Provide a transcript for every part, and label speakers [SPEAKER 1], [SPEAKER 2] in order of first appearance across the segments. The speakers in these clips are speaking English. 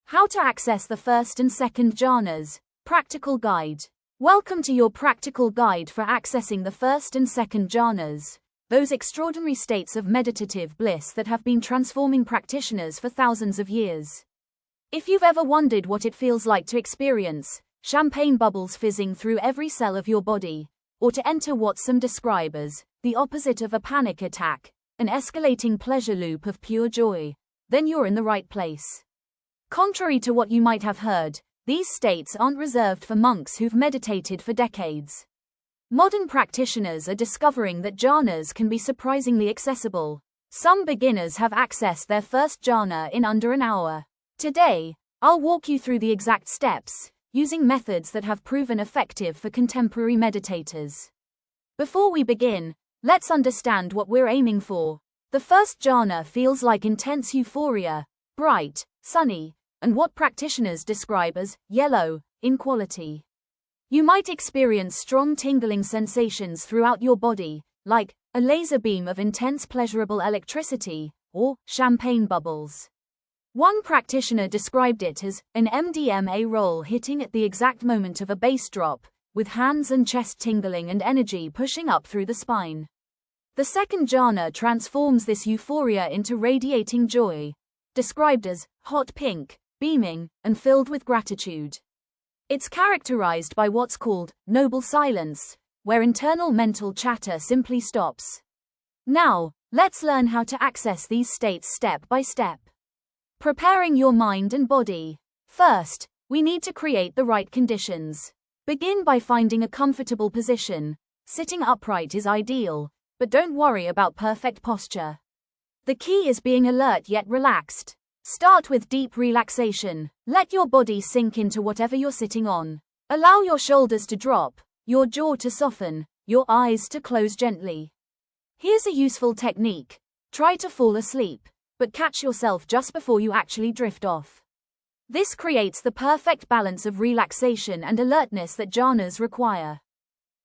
[SPEAKER 1] How to access the first and second jhanas. Practical guide. Welcome to your practical guide for accessing the first and second jhanas, those extraordinary states of meditative bliss that have been transforming practitioners for thousands of years. If you've ever wondered what it feels like to experience champagne bubbles fizzing through every cell of your body, or to enter what some describe as the opposite of a panic attack, an escalating pleasure loop of pure joy, then you're in the right place. Contrary to what you might have heard, these states aren't reserved for monks who've meditated for decades. Modern practitioners are discovering that jhanas can be surprisingly accessible. Some beginners have accessed their first jhana in under an hour. Today, I'll walk you through the exact steps, using methods that have proven effective for contemporary meditators. Before we begin, let's understand what we're aiming for. The first jhana feels like intense euphoria, bright, sunny, and what practitioners describe as yellow in quality. You might experience strong tingling sensations throughout your body, like a laser beam of intense pleasurable electricity, or champagne bubbles. One practitioner described it as an MDMA roll hitting at the exact moment of a bass drop, with hands and chest tingling and energy pushing up through the spine. The second jhana transforms this euphoria into radiating joy, described as hot pink, beaming, and filled with gratitude. It's characterized by what's called noble silence, where internal mental chatter simply stops. Now, let's learn how to access these states step by step. Preparing your mind and body. First, we need to create the right conditions. Begin by finding a comfortable position. Sitting upright is ideal, but don't worry about perfect posture. The key is being alert yet relaxed. Start with deep relaxation. Let your body sink into whatever you're sitting on. Allow your shoulders to drop, your jaw to soften, your eyes to close gently. Here's a useful technique. Try to fall asleep, but catch yourself just before you actually drift off. This creates the perfect balance of relaxation and alertness that jhanas require.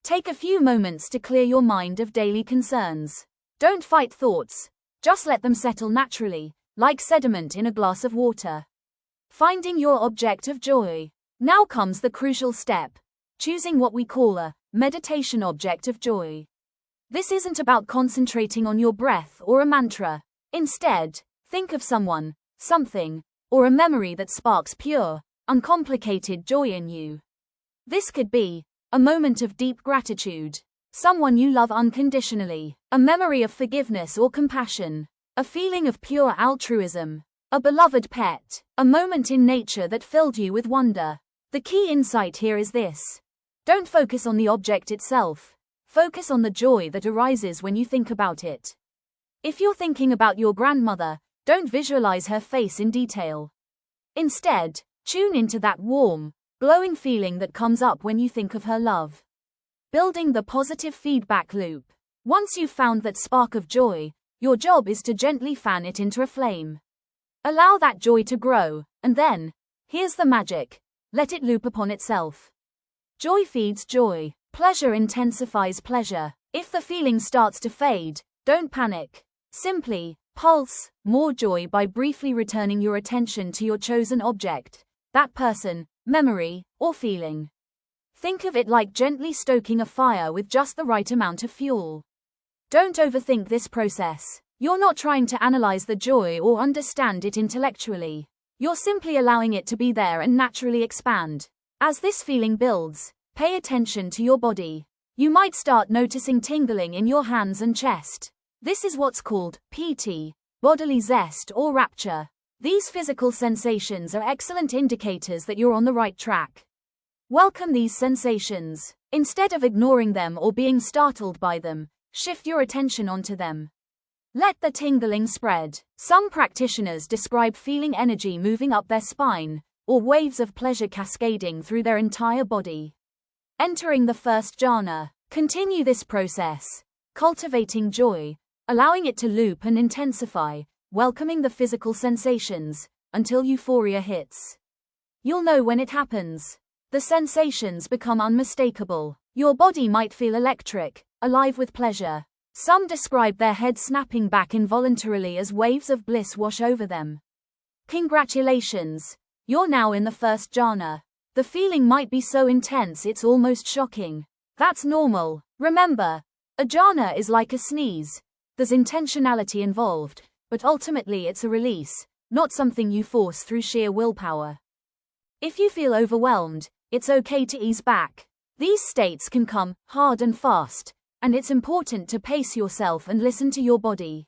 [SPEAKER 1] Take a few moments to clear your mind of daily concerns. Don't fight thoughts, just let them settle naturally, like sediment in a glass of water. Finding your object of joy. Now comes the crucial step, choosing what we call a meditation object of joy. This isn't about concentrating on your breath or a mantra. Instead, think of someone, something, or a memory that sparks pure, uncomplicated joy in you. This could be a moment of deep gratitude, someone you love unconditionally, a memory of forgiveness or compassion, a feeling of pure altruism, a beloved pet, a moment in nature that filled you with wonder. The key insight here is this. Don't focus on the object itself. Focus on the joy that arises when you think about it. If you're thinking about your grandmother, don't visualize her face in detail. Instead, tune into that warm, glowing feeling that comes up when you think of her love. Building the positive feedback loop. Once you've found that spark of joy, your job is to gently fan it into a flame. Allow that joy to grow, and then, here's the magic, let it loop upon itself. Joy feeds joy. Pleasure intensifies pleasure. If the feeling starts to fade, don't panic. Simply pulse more joy by briefly returning your attention to your chosen object, that person, memory, or feeling. Think of it like gently stoking a fire with just the right amount of fuel. Don't overthink this process. You're not trying to analyze the joy or understand it intellectually. You're simply allowing it to be there and naturally expand. As this feeling builds, pay attention to your body. You might start noticing tingling in your hands and chest. This is what's called pīti, bodily zest or rapture. These physical sensations are excellent indicators that you're on the right track. Welcome these sensations. Instead of ignoring them or being startled by them, shift your attention onto them. Let the tingling spread. Some practitioners describe feeling energy moving up their spine, or waves of pleasure cascading through their entire body. Entering the first jhana. Continue this process, cultivating joy, allowing it to loop and intensify, welcoming the physical sensations, until euphoria hits. You'll know when it happens. The sensations become unmistakable. Your body might feel electric, alive with pleasure. Some describe their head snapping back involuntarily as waves of bliss wash over them. Congratulations! You're now in the first jhana. The feeling might be so intense it's almost shocking. That's normal. Remember, a jhana is like a sneeze. There's intentionality involved, but ultimately it's a release, not something you force through sheer willpower. If you feel overwhelmed, it's okay to ease back. These states can come hard and fast, and it's important to pace yourself and listen to your body.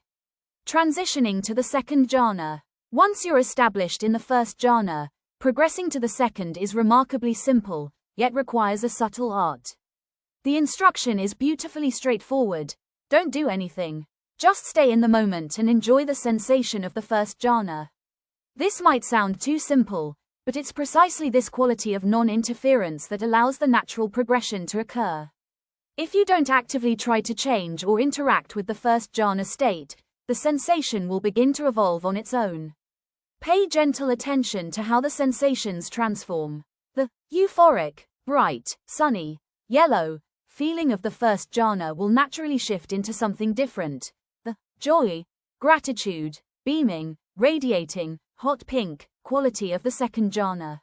[SPEAKER 1] Transitioning to the second jhana. Once you're established in the first jhana, progressing to the second is remarkably simple, yet requires a subtle art. The instruction is beautifully straightforward. Don't do anything. Just stay in the moment and enjoy the sensation of the first jhana. This might sound too simple, but it's precisely this quality of non-interference that allows the natural progression to occur. If you don't actively try to change or interact with the first jhana state, the sensation will begin to evolve on its own. Pay gentle attention to how the sensations transform. The euphoric, bright, sunny, yellow feeling of the first jhana will naturally shift into something different. The joy, gratitude, beaming, radiating, hot pink quality of the second jhana.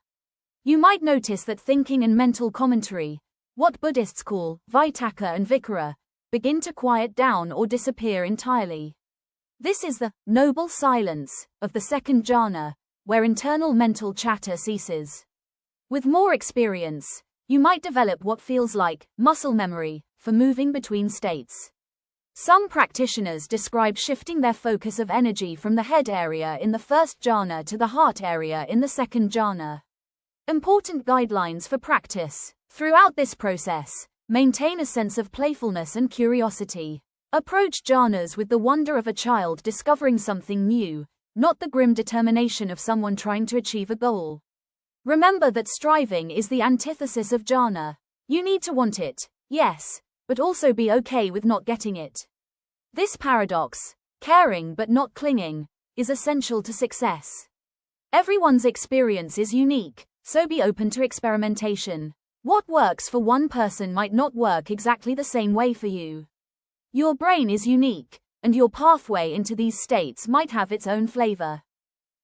[SPEAKER 1] You might notice that thinking and mental commentary, what Buddhists call vitakka and vikara, begin to quiet down or disappear entirely. This is the noble silence of the second jhana, where internal mental chatter ceases. With more experience, you might develop what feels like muscle memory for moving between states. Some practitioners describe shifting their focus of energy from the head area in the first jhana to the heart area in the second jhana. Important guidelines for practice. Throughout this process, maintain a sense of playfulness and curiosity. Approach jhanas with the wonder of a child discovering something new, not the grim determination of someone trying to achieve a goal. Remember that striving is the antithesis of jhana. You need to want it, yes, but also be okay with not getting it. This paradox, caring but not clinging, is essential to success. Everyone's experience is unique, so be open to experimentation. What works for one person might not work exactly the same way for you. Your brain is unique, and your pathway into these states might have its own flavor.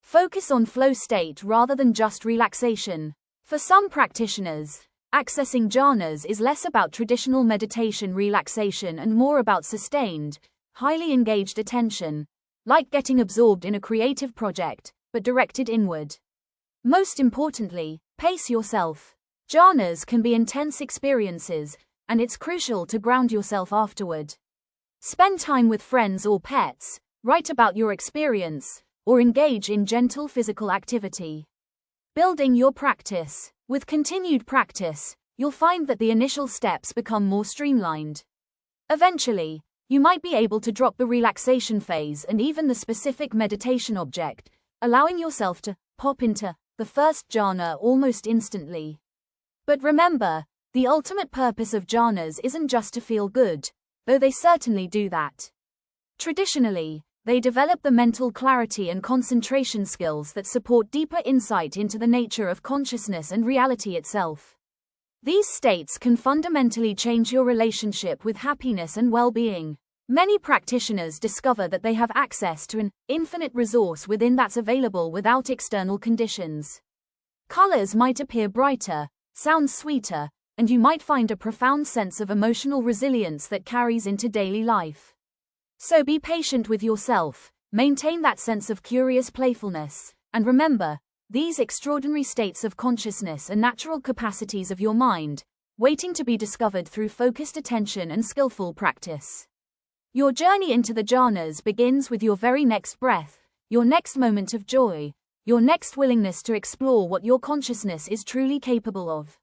[SPEAKER 1] Focus on flow state rather than just relaxation. For some practitioners, accessing jhanas is less about traditional meditation relaxation and more about sustained, highly engaged attention, like getting absorbed in a creative project, but directed inward. Most importantly, pace yourself. Jhanas can be intense experiences, and it's crucial to ground yourself afterward. Spend time with friends or pets, write about your experience, or engage in gentle physical activity. Building your practice. With continued practice, you'll find that the initial steps become more streamlined. Eventually, you might be able to drop the relaxation phase and even the specific meditation object, allowing yourself to pop into the first jhana almost instantly. But remember, the ultimate purpose of jhanas isn't just to feel good, though they certainly do that. Traditionally, they develop the mental clarity and concentration skills that support deeper insight into the nature of consciousness and reality itself. These states can fundamentally change your relationship with happiness and well-being. Many practitioners discover that they have access to an infinite resource within that's available without external conditions. Colors might appear brighter, sound sweeter, and you might find a profound sense of emotional resilience that carries into daily life. So be patient with yourself, maintain that sense of curious playfulness, and remember, these extraordinary states of consciousness are natural capacities of your mind, waiting to be discovered through focused attention and skillful practice. Your journey into the jhanas begins with your very next breath, your next moment of joy, your next willingness to explore what your consciousness is truly capable of.